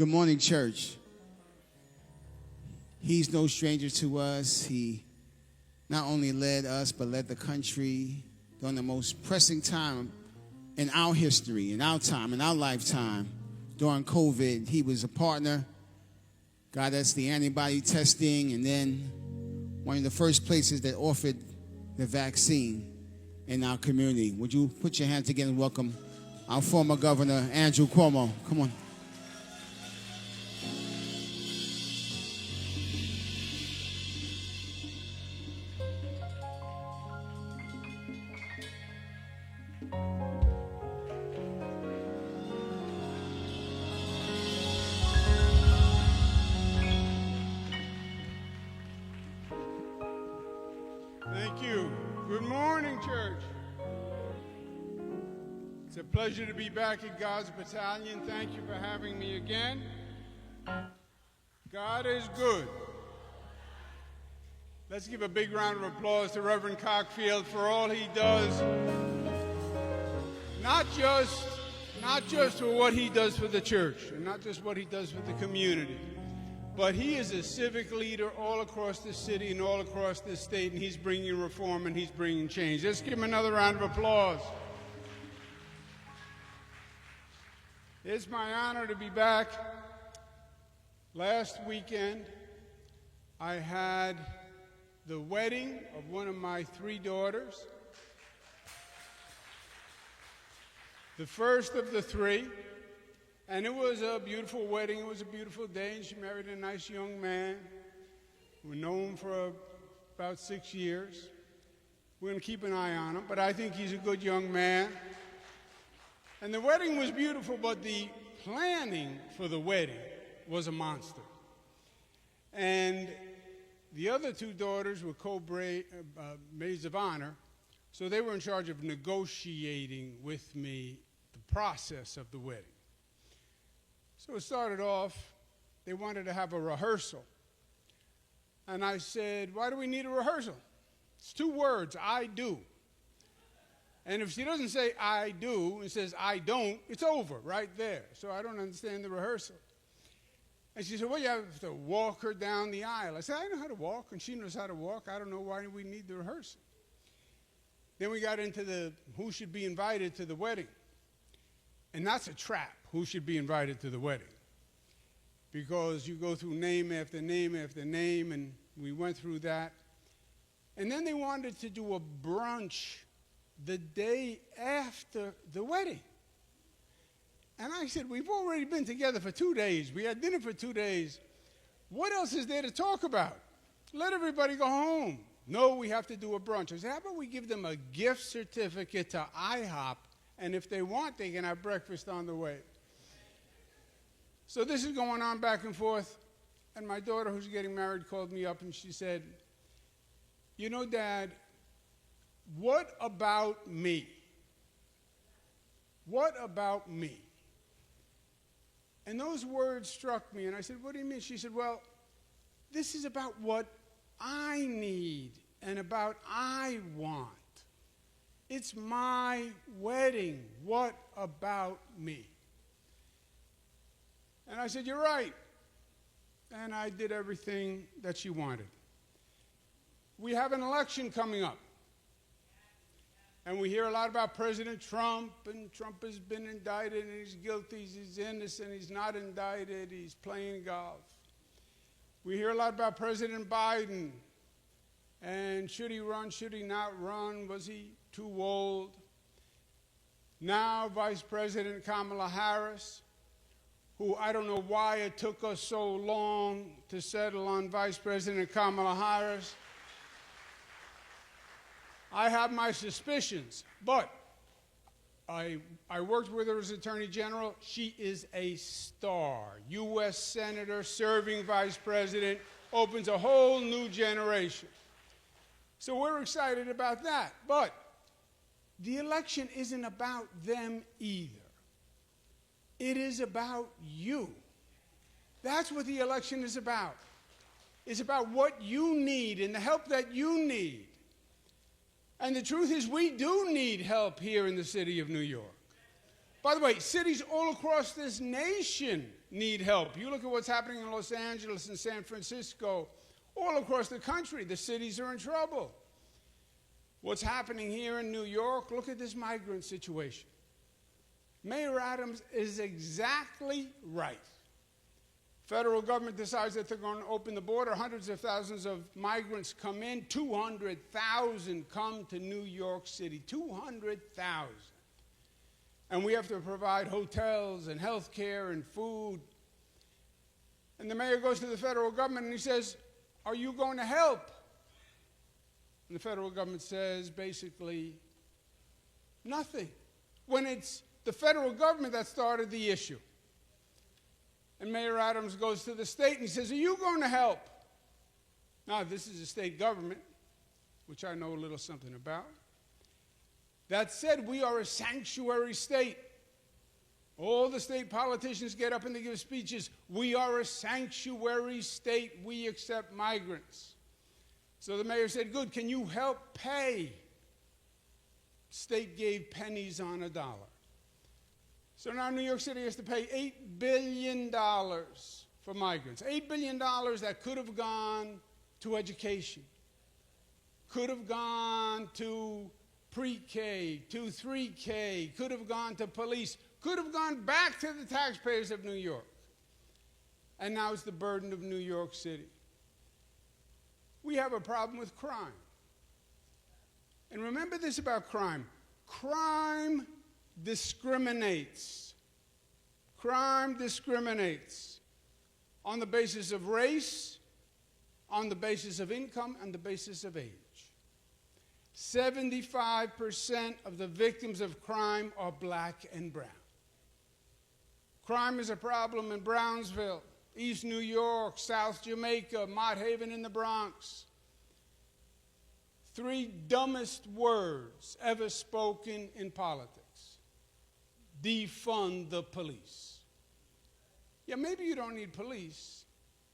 Good morning, church. He's no stranger to us. He not only led us, but led the country during the most pressing time in our history, in our time, in our lifetime. During COVID, he was a partner, got us the antibody testing, and then one of the first places that offered the vaccine in our community. Would you put your hands together and welcome our former governor, Andrew Cuomo? Come on. Thank you. Good morning, church. It's a pleasure to be back at God's Battalion. Thank you for having me again. God is good. Let's give a big round of applause to Reverend Cockfield for all he does. Not just for what he does for the church, and not just what he does for the community, but he is a civic leader all across the city and all across this state, and he's bringing reform and he's bringing change. Let's give him another round of applause. It's my honor to be back. Last weekend, I had the wedding of one of my 3 daughters, the first of the 3. And it was a beautiful wedding. It was a beautiful day, and she married a nice young man. We've known him for about 6 years. We're going to keep an eye on him, but I think he's a good young man. And the wedding was beautiful, but the planning for the wedding was a monster. And the other 2 daughters were maids of honor, so they were in charge of negotiating with me the process of the wedding. So it started off, they wanted to have a rehearsal. And I said, why do we need a rehearsal? It's 2 words, I do. And if she doesn't say I do and says I don't, it's over right there. So I don't understand the rehearsal. And she said, well, you have to walk her down the aisle. I said, I know how to walk, and she knows how to walk. I don't know why we need the rehearsal. Then we got into who should be invited to the wedding. And that's a trap, who should be invited to the wedding. Because you go through name after name after name, and we went through that. And then they wanted to do a brunch the day after the wedding. And I said, we've already been together for 2 days. We had dinner for 2 days. What else is there to talk about? Let everybody go home. No, we have to do a brunch. I said, how about we give them a gift certificate to IHOP, and if they want, they can have breakfast on the way. So this is going on back and forth, and my daughter, who's getting married, called me up, and she said, you know, Dad, what about me? What about me? And those words struck me, and I said, what do you mean? She said, well, this is about what I need and about I want. It's my wedding. What about me? And I said, you're right. And I did everything that she wanted. We have an election coming up. And we hear a lot about President Trump, and Trump has been indicted, and he's guilty, he's innocent, he's not indicted, he's playing golf. We hear a lot about President Biden, and should he run, should he not run, was he too old? Now Vice President Kamala Harris, who I don't know why it took us so long to settle on Vice President Kamala Harris. I have my suspicions, but I worked with her as Attorney General. She is a star. U.S. Senator, serving Vice President, opens a whole new generation. So we're excited about that. But the election isn't about them either. It is about you. That's what the election is about. It's about what you need and the help that you need. And the truth is, we do need help here in the city of New York. By the way, cities all across this nation need help. You look at what's happening in Los Angeles and San Francisco, all across the country, the cities are in trouble. What's happening here in New York, look at this migrant situation. Mayor Adams is exactly right. Federal government decides that they're going to open the border. Hundreds of thousands of migrants come in. 200,000 come to New York City. 200,000. And we have to provide hotels and health care and food. And the mayor goes to the federal government and he says, are you going to help? And the federal government says basically nothing. When it's the federal government that started the issue. And Mayor Adams goes to the state and he says, are you going to help? Now, this is a state government, which I know a little something about. That said, we are a sanctuary state. All the state politicians get up and they give speeches. We are a sanctuary state. We accept migrants. So the mayor said, good, can you help pay? State gave pennies on a dollar. So now New York City has to pay $8 billion for migrants. $8 billion that could have gone to education, could have gone to pre-K, to 3K, could have gone to police, could have gone back to the taxpayers of New York. And now it's the burden of New York City. We have a problem with crime. And remember this about crime. Crime discriminates. Crime discriminates on the basis of race, on the basis of income, and the basis of age. 75% of the victims of crime are black and brown. Crime is a problem in Brownsville, East New York, South Jamaica, Mott Haven in the Bronx. 3 dumbest words ever spoken in politics. Defund the police. Yeah, maybe you don't need police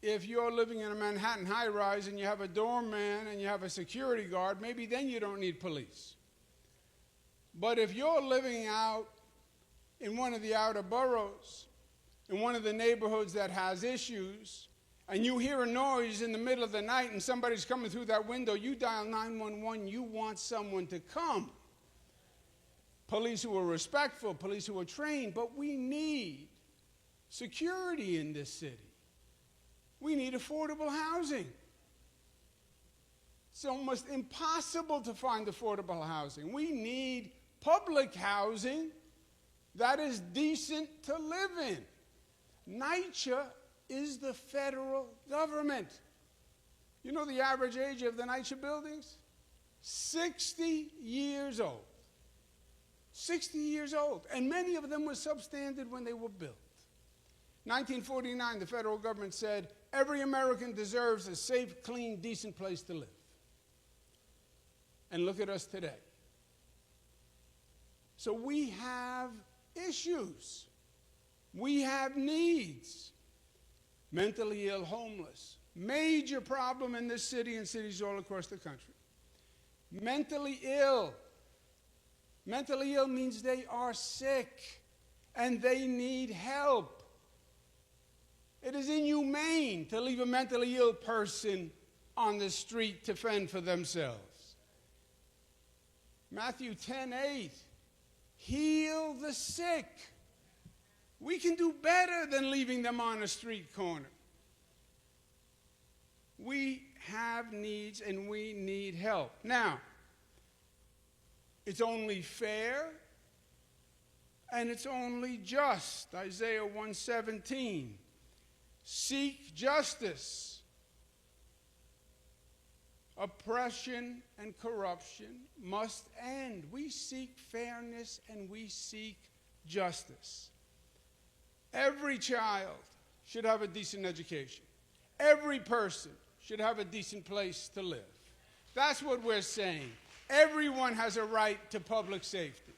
if you're living in a Manhattan high-rise and you have a doorman and you have a security guard. Maybe then you don't need police. But if you're living out in one of the outer boroughs, in one of the neighborhoods that has issues, and you hear a noise in the middle of the night and somebody's coming through that window, you dial 911, you want someone to come. Police who are respectful, police who are trained, but we need security in this city. We need affordable housing. It's almost impossible to find affordable housing. We need public housing that is decent to live in. NYCHA is the federal government. You know the average age of the NYCHA buildings? 60 years old. 60 years old. And many of them were substandard when they were built. 1949, the federal government said, every American deserves a safe, clean, decent place to live. And look at us today. So we have issues. We have needs. Mentally ill, homeless. Major problem in this city and cities all across the country. Mentally ill. Mentally ill means they are sick and they need help. It is inhumane to leave a mentally ill person on the street to fend for themselves. Matthew 10:8, heal the sick. We can do better than leaving them on a street corner. We have needs and we need help. Now, it's only fair and it's only just. Isaiah 1:17. Seek justice. Oppression and corruption must end. We seek fairness and we seek justice. Every child should have a decent education. Every person should have a decent place to live. That's what we're saying. Everyone has a right to public safety.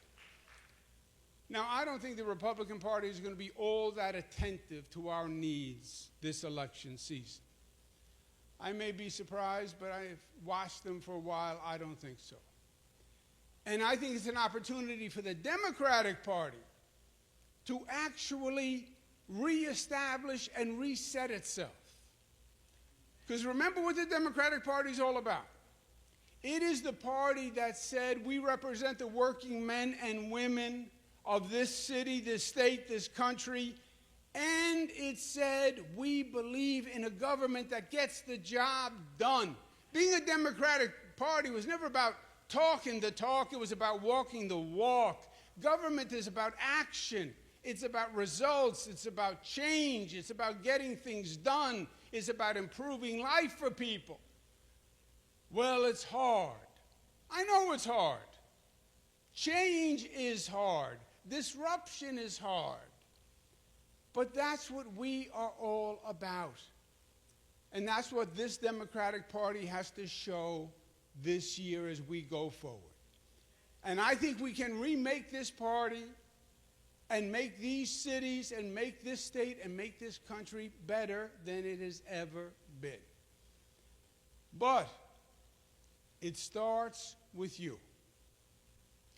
Now, I don't think the Republican Party is going to be all that attentive to our needs this election season. I may be surprised, but I've watched them for a while. I don't think so. And I think it's an opportunity for the Democratic Party to actually reestablish and reset itself. Because remember what the Democratic Party is all about. It is the party that said we represent the working men and women of this city, this state, this country, and it said we believe in a government that gets the job done. Being a Democratic Party was never about talking the talk, it was about walking the walk. Government is about action. It's about results. It's about change. It's about getting things done. It's about improving life for people. Well, it's hard. I know it's hard. Change is hard. Disruption is hard. But that's what we are all about. And that's what this Democratic Party has to show this year as we go forward. And I think we can remake this party and make these cities and make this state and make this country better than it has ever been. But it starts with you.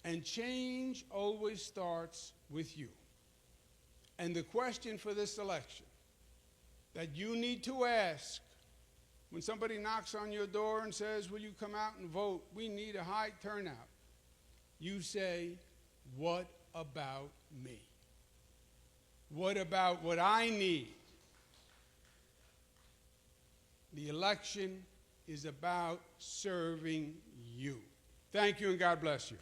And change always starts with you. And the question for this election that you need to ask when somebody knocks on your door and says, will you come out and vote? We need a high turnout. You say, what about me? What about what I need? The election is about serving you. Thank you and God bless you.